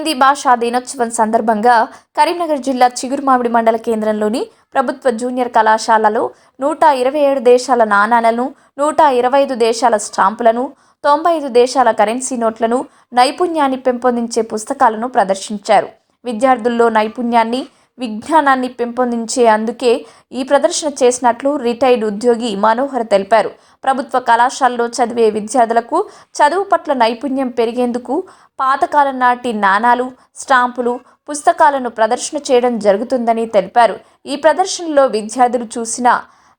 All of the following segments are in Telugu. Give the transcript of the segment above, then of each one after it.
హిందీ భాషా దినోత్సవం సందర్భంగా కరీంనగర్ జిల్లా చిగురుమామిడి మండల కేంద్రంలోని ప్రభుత్వ జూనియర్ కళాశాలలో 127 దేశాల నాణాలను, 125 దేశాల స్టాంపులను, 95 దేశాల కరెన్సీ నోట్లను, నైపుణ్యాన్ని పెంపొందించే పుస్తకాలను ప్రదర్శించారు. విద్యార్థుల్లో నైపుణ్యాన్ని, విజ్ఞానాన్ని పెంపొందించే అందుకే ఈ ప్రదర్శన చేసినట్లు రిటైర్డ్ ఉద్యోగి మనోహర్ తెలిపారు. ప్రభుత్వ కళాశాలలో చదివే విద్యార్థులకు చదువు పట్ల నైపుణ్యం పెరిగేందుకు పాతకాలం నాటి నాణాలు, స్టాంపులు, పుస్తకాలను ప్రదర్శన చేయడం జరుగుతుందని తెలిపారు. ఈ ప్రదర్శనలో విద్యార్థులు చూసిన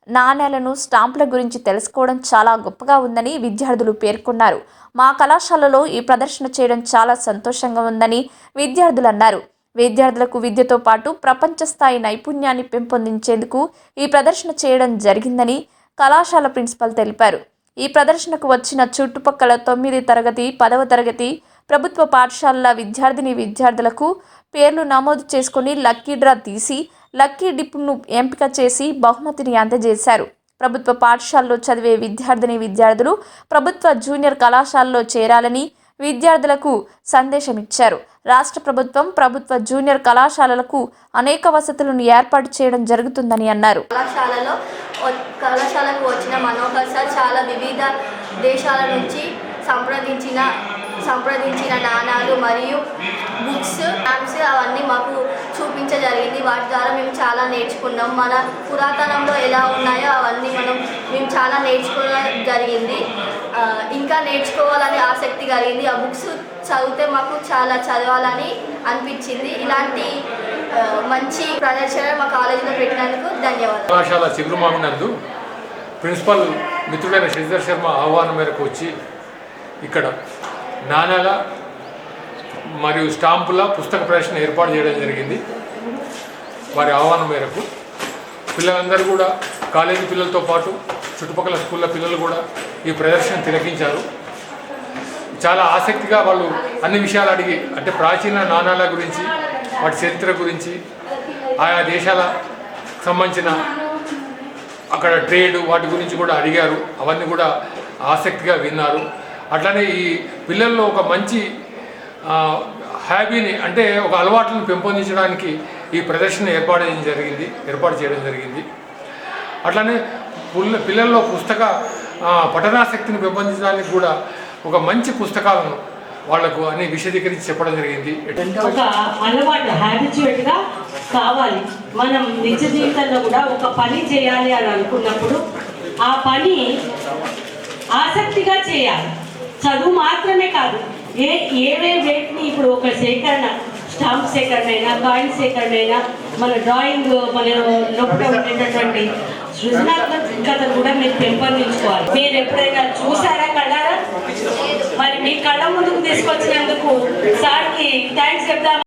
నాణేలను, స్టాంపుల గురించి తెలుసుకోవడం చాలా గొప్పగా ఉందని విద్యార్థులు పేర్కొన్నారు. మా కళాశాలలో ఈ ప్రదర్శన చేయడం చాలా సంతోషంగా ఉందని విద్యార్థులు అన్నారు. విద్యార్థులకు విద్యతో పాటు ప్రపంచ స్థాయి నైపుణ్యాన్ని పెంపొందించేందుకు ఈ ప్రదర్శన చేయడం జరిగిందని కళాశాల ప్రిన్సిపల్ తెలిపారు. ఈ ప్రదర్శనకు వచ్చిన చుట్టుపక్కల 9వ తరగతి, 10వ తరగతి ప్రభుత్వ పాఠశాలల విద్యార్థులకు పేర్లు నమోదు చేసుకుని లక్కీ డ్రా తీసి లక్కీ డిప్ను ఎంపిక చేసి బహుమతిని అందజేశారు. ప్రభుత్వ పాఠశాలలో చదివే విద్యార్థులు ప్రభుత్వ జూనియర్ కళాశాలలో చేరాలని విద్యార్థులకు సందేశం ఇచ్చారు. రాష్ట్ర ప్రభుత్వం ప్రభుత్వ జూనియర్ కళాశాలలకు అనేక వసతులను ఏర్పాటు చేయడం జరుగుతుందని అన్నారు. కళాశాలకు వచ్చిన మనోహర్ సార్ చాలా వివిధ దేశాల నుంచి సంప్రదించిన నాణాలు మరియు బుక్స్, స్టాంప్స్ అవన్నీ మాకు చూపించజరిగింది. వాటి ద్వారా మేము చాలా నేర్చుకున్నాం. మన పురాతనంలో ఎలా ఉన్నాయో అవన్నీ మేము చాలా నేర్చుకోవడం జరిగింది. ఇంకా నేర్చుకోవాలని ఆసక్తి కలిగింది. ఆ బుక్స్ చదివితే మాకు చాలా చదవాలని అనిపించింది. ఇలాంటి మంచి ప్రదర్శన మా కాలేజీలో పెట్టినందుకు ధన్యవాదాలు. కళాశాల చిగురుమామిడి నందు ప్రిన్సిపల్ మిత్రుడైన శ్రీధర్ శర్మ ఆహ్వానం మేరకు వచ్చి ఇక్కడ నాణాల మరియు స్టాంపుల పుస్తక ప్రదర్శన ఏర్పాటు చేయడం జరిగింది. వారి ఆహ్వానం మేరకు పిల్లలందరూ కూడా, కాలేజీ పిల్లలతో పాటు చుట్టుపక్కల స్కూళ్ళ పిల్లలు కూడా ఈ ప్రదర్శన తిలకించారు. చాలా ఆసక్తిగా వాళ్ళు అన్ని విషయాలు అడిగి, అంటే ప్రాచీన నాణాల గురించి, వాటి చరిత్ర గురించి, ఆయా దేశాల సంబంధించిన అక్కడ ట్రేడ్ వాటి గురించి కూడా అడిగారు. అవన్నీ కూడా ఆసక్తిగా విన్నారు. అట్లనే ఈ పిల్లల్లో ఒక మంచి హ్యాబీని, అంటే ఒక అలవాట్లను పెంపొందించడానికి ఈ ప్రదర్శన ఏర్పాటు చేయడం జరిగింది. అట్లనే పిల్లల్లో పఠనాశక్తిని పెంపొందించడానికి కూడా ఒక మంచి పుస్తకాలను వాళ్లకు అన్ని విశదీకరించి చెప్పడం జరిగింది. ఒక అలవాటు హ్యాబిచువేట్గా కావాలి. మనం నిజ జీవితంలో కూడా ఒక పని చేయాలి అని అనుకున్నప్పుడు ఆ పని ఆసక్తిగా చేయాలి. చదువు మాత్రమే కాదు, వేటిని ఇప్పుడు ఒక సేకరణ, స్టాంప్ సేకరణ అయినా, కాయిన్ సేకరణ అయినా, మన డ్రాయింగ్, మన లోపల ఉండేటటువంటి సృజనాత్మకత కూడా మీరు పెంపొందించుకోవాలి. మీరు ఎప్పుడైనా చూసారా కళ్ళారా? మరి మీ కళ్ళ ముందుకు తీసుకొచ్చినందుకు సార్కి థ్యాంక్స్ చెప్తాం.